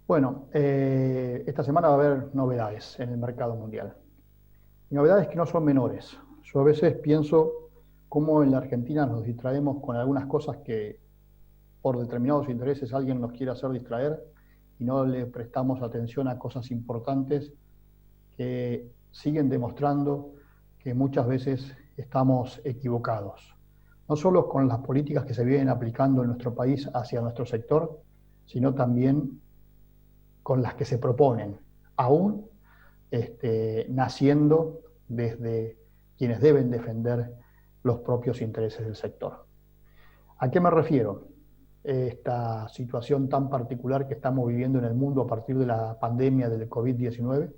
Bueno, esta semana va a haber novedades en el mercado mundial. Y novedades que no son menores. Yo a veces pienso cómo en la Argentina nos distraemos con algunas cosas que por determinados intereses alguien nos quiere hacer distraer y no le prestamos atención a cosas importantes que siguen demostrando que muchas veces estamos equivocados. No solo con las políticas que se vienen aplicando en nuestro país hacia nuestro sector, sino también con las que se proponen, aún naciendo desde quienes deben defender los propios intereses del sector. ¿A qué me refiero? Esta situación tan particular que estamos viviendo en el mundo a partir de la pandemia del COVID-19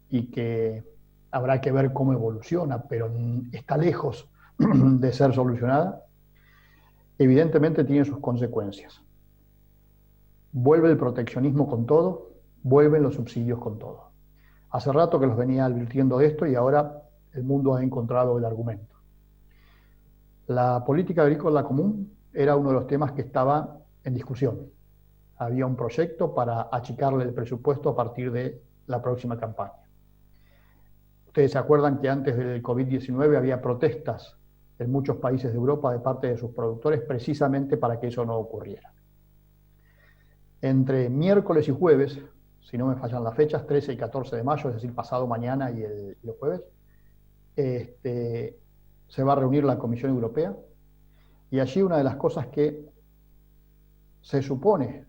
y que habrá que ver cómo evoluciona, pero está lejos de ser solucionada, evidentemente tiene sus consecuencias. Vuelve el proteccionismo con todo, vuelven los subsidios con todo. Hace rato que los venía advirtiendo de esto y ahora el mundo ha encontrado el argumento. La política agrícola común era uno de los temas que estaba en discusión. Había un proyecto para achicarle el presupuesto a partir de la próxima campaña. Ustedes se acuerdan que antes del COVID-19 había protestas en muchos países de Europa de parte de sus productores precisamente para que eso no ocurriera. Entre miércoles y jueves, si no me fallan las fechas, 13 y 14 de mayo, es decir, pasado mañana y el jueves, se va a reunir la Comisión Europea y allí una de las cosas que se supone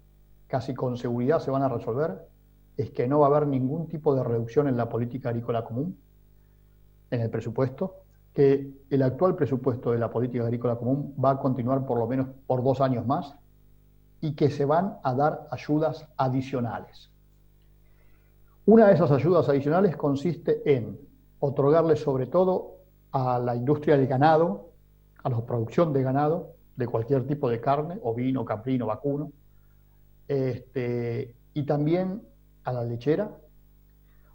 casi con seguridad se van a resolver es que no va a haber ningún tipo de reducción en la política agrícola común, en el presupuesto, que el actual presupuesto de la política agrícola común va a continuar por lo menos por 2 años más y que se van a dar ayudas adicionales. Una de esas ayudas adicionales consiste en otorgarle sobre todo a la industria del ganado, a la producción de ganado, de cualquier tipo de carne, ovino, caprino, vacuno, y también a la lechera,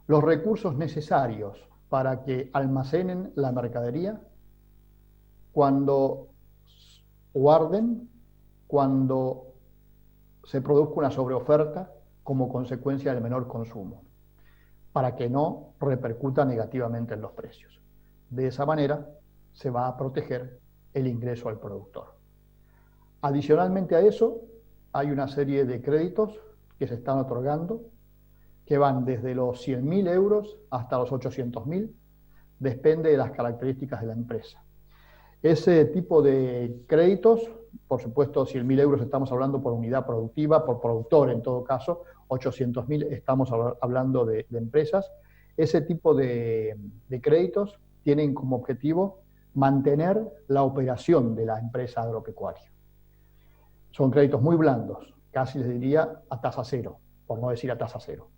los recursos necesarios para que almacenen la mercadería cuando guarden, cuando se produzca una sobreoferta como consecuencia del menor consumo, para que no repercuta negativamente en los precios. De esa manera se va a proteger el ingreso al productor. Adicionalmente a eso, hay una serie de créditos que se están otorgando que van desde los 100.000 euros hasta los 800.000, depende de las características de la empresa. Ese tipo de créditos, por supuesto, 100.000 euros estamos hablando por unidad productiva, por productor en todo caso, 800.000 estamos hablando de empresas. Ese tipo de créditos tienen como objetivo mantener la operación de la empresa agropecuaria. Son créditos muy blandos, casi les diría a tasa cero, por no decir a tasa cero.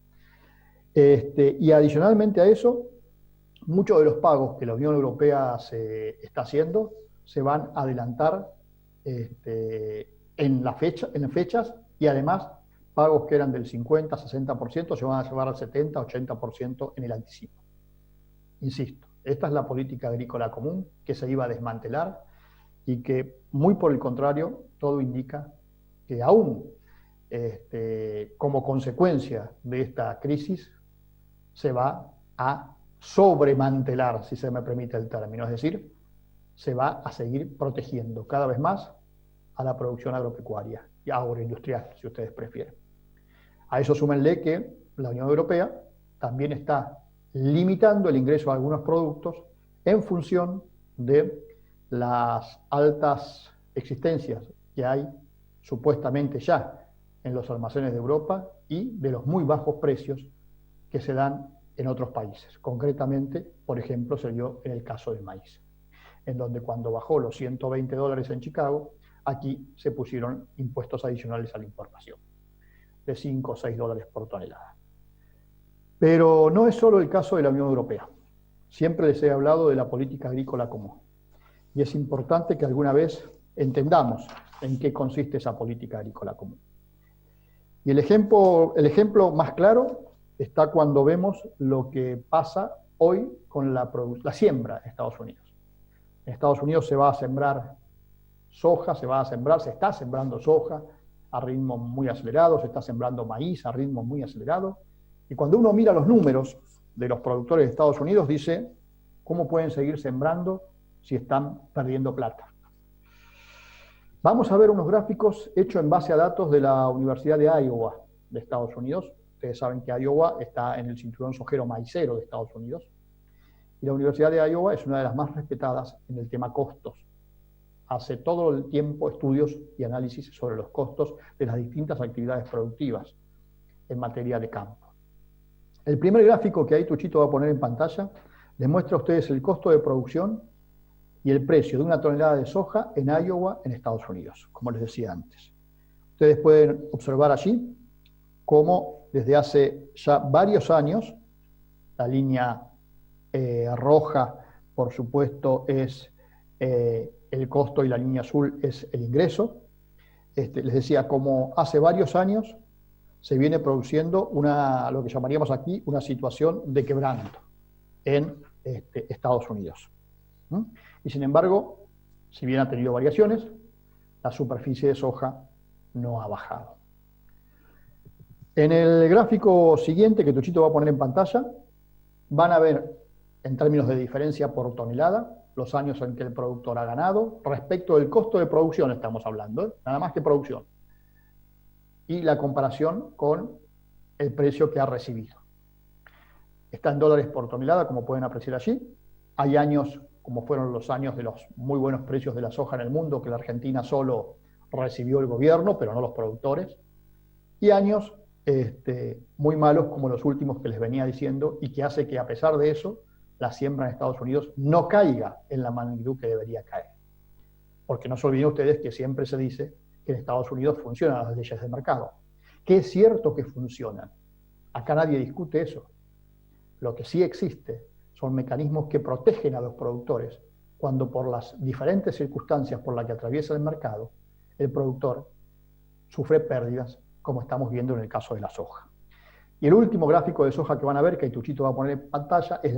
Y adicionalmente a eso, muchos de los pagos que la Unión Europea se está haciendo se van a adelantar en las fechas y además pagos que eran del 50-60% se van a llevar al 70-80% en el anticipo. Insisto, esta es la política agrícola común que se iba a desmantelar y que, muy por el contrario, todo indica que aún como consecuencia de esta crisis se va a sobremantelar, si se me permite el término, es decir, se va a seguir protegiendo cada vez más a la producción agropecuaria y agroindustrial, si ustedes prefieren. A eso súmenle que la Unión Europea también está limitando el ingreso a algunos productos en función de las altas existencias que hay supuestamente ya en los almacenes de Europa y de los muy bajos precios que se dan en otros países. Concretamente, por ejemplo, se dio en el caso del maíz, en donde cuando bajó los $120 en Chicago, aquí se pusieron impuestos adicionales a la importación, de 5 o 6 dólares por tonelada. Pero no es solo el caso de la Unión Europea. Siempre les he hablado de la política agrícola común. Y es importante que alguna vez entendamos en qué consiste esa política agrícola común. Y el ejemplo más claro está cuando vemos lo que pasa hoy con la siembra en Estados Unidos. En Estados Unidos se va a sembrar soja, se está sembrando soja, a ritmos muy acelerados, se está sembrando maíz a ritmos muy acelerados. Y cuando uno mira los números de los productores de Estados Unidos, dice, ¿cómo pueden seguir sembrando si están perdiendo plata? Vamos a ver unos gráficos hechos en base a datos de la Universidad de Iowa de Estados Unidos. Ustedes saben que Iowa está en el cinturón sojero maicero de Estados Unidos. Y la Universidad de Iowa es una de las más respetadas en el tema costos. Hace todo el tiempo estudios y análisis sobre los costos de las distintas actividades productivas en materia de campo. El primer gráfico que ahí Tuchito va a poner en pantalla les muestra a ustedes el costo de producción y el precio de una tonelada de soja en Iowa, en Estados Unidos, como les decía antes. Ustedes pueden observar allí cómo desde hace ya varios años, la línea roja, por supuesto, es el costo y la línea azul es el ingreso. Les decía, como hace varios años se viene produciendo lo que llamaríamos aquí una situación de quebranto en Estados Unidos. Y sin embargo, si bien ha tenido variaciones, la superficie de soja no ha bajado. En el gráfico siguiente que Tuchito va a poner en pantalla, van a ver, en términos de diferencia por tonelada, los años en que el productor ha ganado, respecto del costo de producción estamos hablando, nada más que producción, y la comparación con el precio que ha recibido. Está en dólares por tonelada, como pueden apreciar allí. Hay años, como fueron los años de los muy buenos precios de la soja en el mundo, que la Argentina solo recibió el gobierno, pero no los productores, y años muy malos como los últimos que les venía diciendo, y que hace que a pesar de eso, la siembra en Estados Unidos no caiga en la magnitud que debería caer. Porque no se olviden ustedes que siempre se dice que en Estados Unidos funcionan las leyes de mercado, que es cierto que funcionan. Acá nadie discute eso. Lo que sí existe son mecanismos que protegen a los productores cuando por las diferentes circunstancias por las que atraviesa el mercado, el productor sufre pérdidas, como estamos viendo en el caso de la soja. Y el último gráfico de soja que van a ver, que Tuchito va a poner en pantalla, es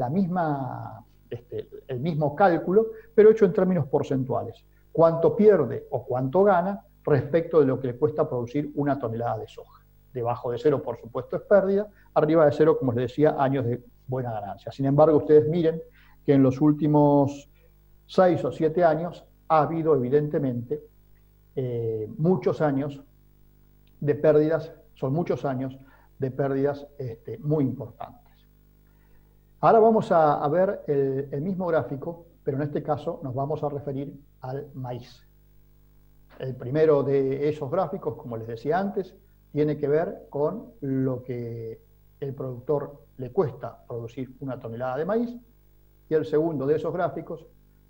el mismo cálculo, pero hecho en términos porcentuales. Cuánto pierde o cuánto gana respecto de lo que le cuesta producir una tonelada de soja. Debajo de cero, por supuesto, es pérdida. Arriba de cero, como les decía, años de buena ganancia. Sin embargo, ustedes miren que en los últimos 6 o 7 años ha habido, evidentemente, muchos años de pérdidas, son muchos años de pérdidas muy importantes. Ahora vamos a ver el mismo gráfico, pero en este caso nos vamos a referir al maíz. El primero de esos gráficos, como les decía antes, tiene que ver con lo que el productor le cuesta producir una tonelada de maíz, y el segundo de esos gráficos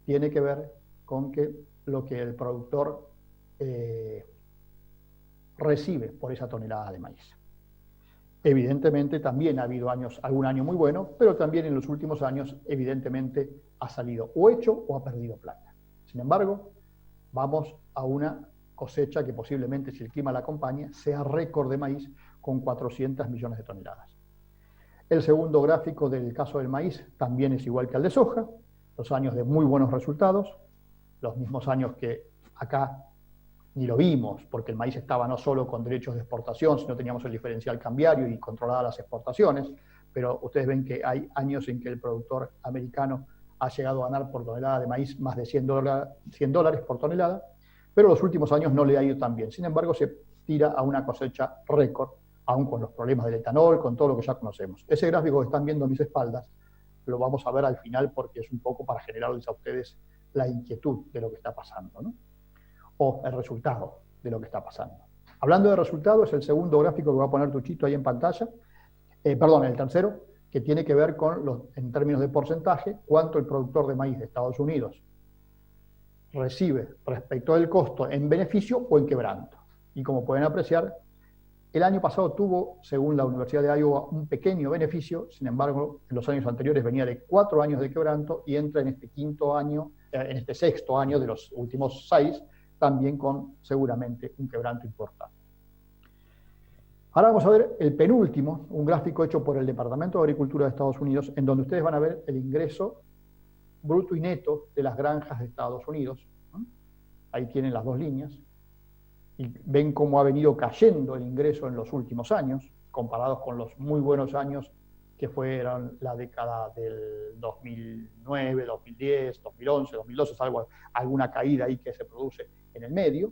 tiene que ver con lo que el productor recibe por esa tonelada de maíz. Evidentemente también ha habido algún año muy bueno, pero también en los últimos años evidentemente ha salido o hecho o ha perdido plata. Sin embargo, vamos a una cosecha que posiblemente, si el clima la acompaña, sea récord de maíz con 400 millones de toneladas. El segundo gráfico del caso del maíz también es igual que el de soja, los años de muy buenos resultados, los mismos años que acá ni lo vimos, porque el maíz estaba no solo con derechos de exportación, sino teníamos el diferencial cambiario y controladas las exportaciones, pero ustedes ven que hay años en que el productor americano ha llegado a ganar por tonelada de maíz más de $100 por tonelada, pero los últimos años no le ha ido tan bien. Sin embargo, se tira a una cosecha récord, aún con los problemas del etanol, con todo lo que ya conocemos. Ese gráfico que están viendo a mis espaldas, lo vamos a ver al final porque es un poco para generarles a ustedes la inquietud de lo que está pasando, ¿no? O el resultado de lo que está pasando. Hablando de resultado, es el segundo gráfico que va a poner Tuchito ahí en pantalla, el tercero, que tiene que ver con, en términos de porcentaje, cuánto el productor de maíz de Estados Unidos recibe respecto del costo en beneficio o en quebranto. Y como pueden apreciar, el año pasado tuvo, según la Universidad de Iowa, un pequeño beneficio. Sin embargo, en los años anteriores venía de 4 años de quebranto y entra en este sexto año de los últimos 6, también con seguramente un quebranto importante. Ahora vamos a ver el penúltimo, un gráfico hecho por el Departamento de Agricultura de Estados Unidos, en donde ustedes van a ver el ingreso bruto y neto de las granjas de Estados Unidos. Ahí tienen las dos líneas. y ven cómo ha venido cayendo el ingreso en los últimos años, comparados con los muy buenos años que fueron la década del 2009, 2010, 2011, 2012, salvo alguna caída ahí que se produce en el medio.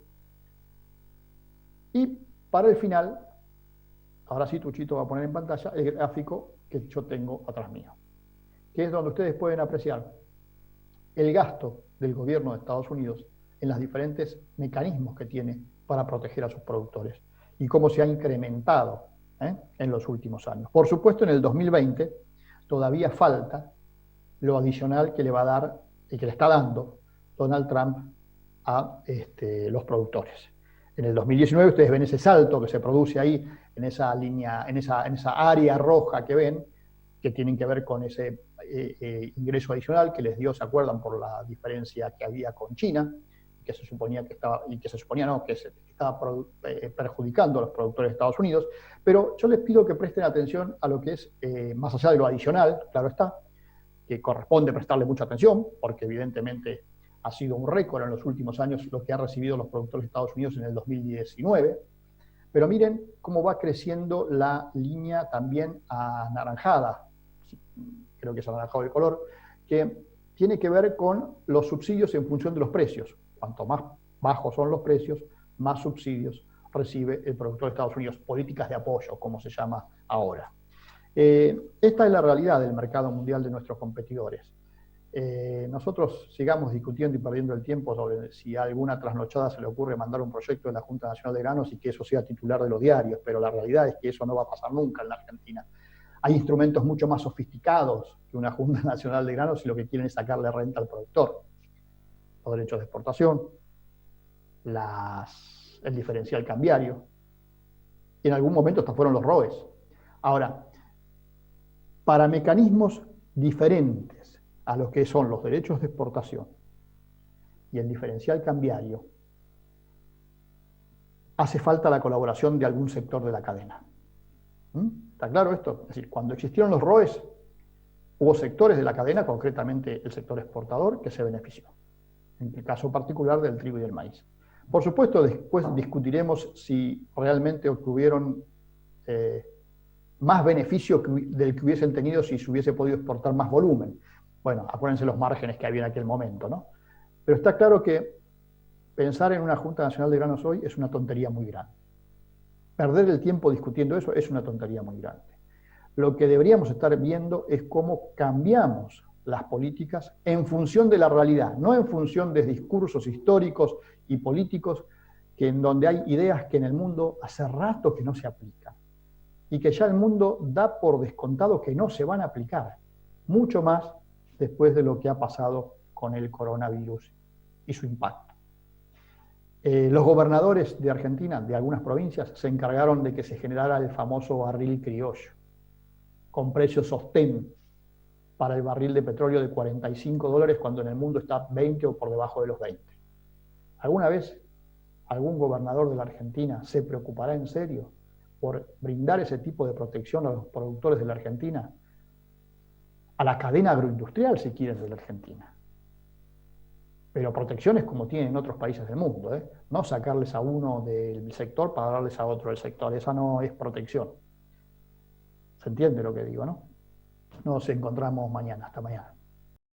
Y para el final, ahora sí Tuchito va a poner en pantalla el gráfico que yo tengo atrás mío, que es donde ustedes pueden apreciar el gasto del gobierno de Estados Unidos en los diferentes mecanismos que tiene para proteger a sus productores y cómo se ha incrementado en los últimos años. Por supuesto, en el 2020 todavía falta lo adicional que le va a dar y que le está dando Donald Trump a los productores. En el 2019 ustedes ven ese salto que se produce ahí en esa línea, en esa área roja que ven, que tienen que ver con ese ingreso adicional que les dio, ¿se acuerdan? Por la diferencia que había con China, que se suponía que estaba, y que se suponía no, que se estaba perjudicando a los productores de Estados Unidos. Pero yo les pido que presten atención a lo que es, más allá de lo adicional, claro está, que corresponde prestarle mucha atención, porque evidentemente ha sido un récord en los últimos años lo que han recibido los productores de Estados Unidos en el 2019. Pero miren cómo va creciendo la línea también anaranjada, creo que es anaranjado el color, que tiene que ver con los subsidios en función de los precios. Cuanto más bajos son los precios, más subsidios recibe el productor de Estados Unidos, políticas de apoyo, como se llama ahora. Esta es la realidad del mercado mundial de nuestros competidores. Nosotros sigamos discutiendo y perdiendo el tiempo sobre si a alguna trasnochada se le ocurre mandar un proyecto de la Junta Nacional de Granos y que eso sea titular de los diarios, pero la realidad es que eso no va a pasar nunca en la Argentina. Hay instrumentos mucho más sofisticados que una Junta Nacional de Granos y lo que quieren es sacarle renta al productor. Los derechos de exportación, el diferencial cambiario, y en algún momento hasta fueron los ROEs. Ahora, para mecanismos diferentes a lo que son los derechos de exportación y el diferencial cambiario, hace falta la colaboración de algún sector de la cadena. ¿Está claro esto? Es decir, cuando existieron los ROEs, hubo sectores de la cadena, concretamente el sector exportador, que se benefició. En el caso particular del trigo y del maíz. Por supuesto, después discutiremos si realmente obtuvieron más beneficio del que hubiesen tenido si se hubiese podido exportar más volumen. Bueno, acuérdense los márgenes que había en aquel momento, ¿no? Pero está claro que pensar en una Junta Nacional de Granos hoy es una tontería muy grande. Perder el tiempo discutiendo eso es una tontería muy grande. Lo que deberíamos estar viendo es cómo cambiamos las políticas en función de la realidad, no en función de discursos históricos y políticos en donde hay ideas que en el mundo hace rato que no se aplican y que ya el mundo da por descontado que no se van a aplicar, mucho más después de lo que ha pasado con el coronavirus y su impacto. Los gobernadores de Argentina, de algunas provincias, se encargaron de que se generara el famoso barril criollo, con precio sostén para el barril de petróleo de $45 cuando en el mundo está 20 o por debajo de los 20. ¿Alguna vez algún gobernador de la Argentina se preocupará en serio por brindar ese tipo de protección a los productores de la Argentina? A la cadena agroindustrial, si quieren, de la Argentina. Pero protecciones como tienen en otros países del mundo, no sacarles a uno del sector para darles a otro del sector. Esa no es protección. ¿Se entiende lo que digo, no? Nos encontramos mañana. Hasta mañana.